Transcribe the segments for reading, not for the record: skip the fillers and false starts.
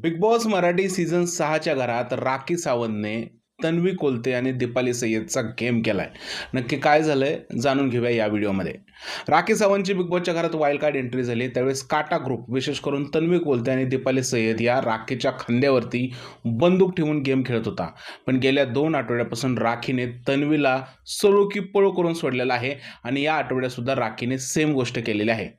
Big boss Marathi season 6च्या घरात राखी सावंतने तन्वी कोलते आणि Deepali सय्यदचा game केलाय. नक्की काय झालंय जाणून घेऊया या व्हिडिओमध्ये. राखी सावंतची बिग बॉसच्या घरात वाईल्ड कार्ड एंट्री झाली. त्यावेळेस काटा ग्रुप विशेष करून तन्वी कोलते आणि दीपाली सय्यद या राखीच्या खांद्यावरती बंदूक ठेवून गेम खेळत होता. पण गेल्या 2 आठवड्यापासून राखीने तन्वीला सळो की पळो करून सोडलेला आहे आणि या आठवड्यात सुद्धा राखीने सेम गोष्ट केलेली आहे.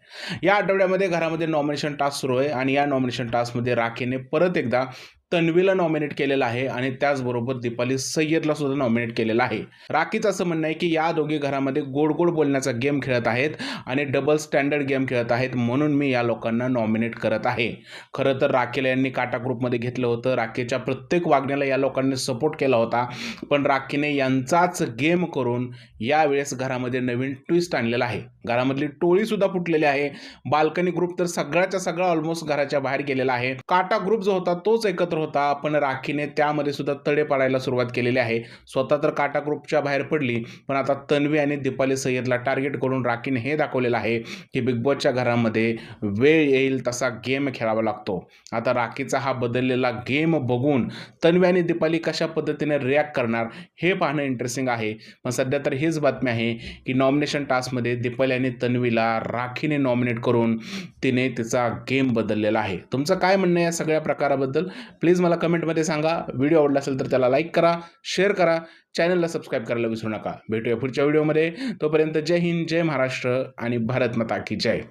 या आठवड्यामध्ये घरामध्ये नॉमिनेशन टास्क सुरू आहे आणि या नॉमिनेशन टास्कमध्ये राखीने परत एकदा तन्वीला नॉमिनेट केलेलं आहे आणि त्याचबरोबर दीपाली सय्यदला सुद्धा नॉमिनेट केलेलं आहे. राखीचं असं म्हणणं आहे की या दोघी घरामध्ये गोड गोड बोलण्याचा गेम खेळत आहेत आणि डबल स्टँडर्ड गेम खेळत आहेत, म्हणून मी या लोकांना नॉमिनेट करत आहे. खरं तर राखीला यांनी काटा ग्रुपमध्ये घेतलं होतं. राखीच्या प्रत्येक वागण्याला या लोकांनी सपोर्ट केला होता, पण राखीने यांचाच गेम करून यावेळेस घरामध्ये नवीन ट्विस्ट आणलेला आहे. घरामधली टोळी सुद्धा फुटलेली आहे. बाल्कनी ग्रुप तर सगळ्याच्या सगळा ऑलमोस्ट घराच्या बाहेर गेलेला आहे. काटा ग्रुप जो होता तोच एकत्र होता, पण राखीने त्यामध्ये सुद्धा तडे पाडायला सुरुवात केलेली आहे. स्वतः तर काटा ग्रुपच्या बाहेर पडली, पण आता तन्वी आणि दीपाली सय्यदला टार्गेट करून राखीने हे दाखवलेलं आहे की बिग बॉसच्या घरामध्ये वेळ येईल तसा गेम खेळावा लागतो. आता राखीचा हा बदललेला गेम बघून तन्वी आणि दीपाली कशा पद्धतीने रिॲक्ट करणार हे पाहणं इंटरेस्टिंग आहे. पण सध्या तर हीच बातमी आहे की नॉमिनेशन टास्कमध्ये दीपाली आणि तन्वीला राखीने नॉमिनेट करून तिने तिचा गेम बदललेला आहे. तुमचं काय म्हणणं आहे या सगळ्या प्रकाराबद्दल? प्लीज मला कमेंटमध्ये सांगा. व्हिडिओ आवडला असेल तर त्याला लाईक करा, शेअर करा, चॅनलला सबस्क्राईब करायला विसरू नका. भेटूया पुढच्या व्हिडिओमध्ये. तोपर्यंत जय हिंद, जय महाराष्ट्र आणि भारत माता की जय.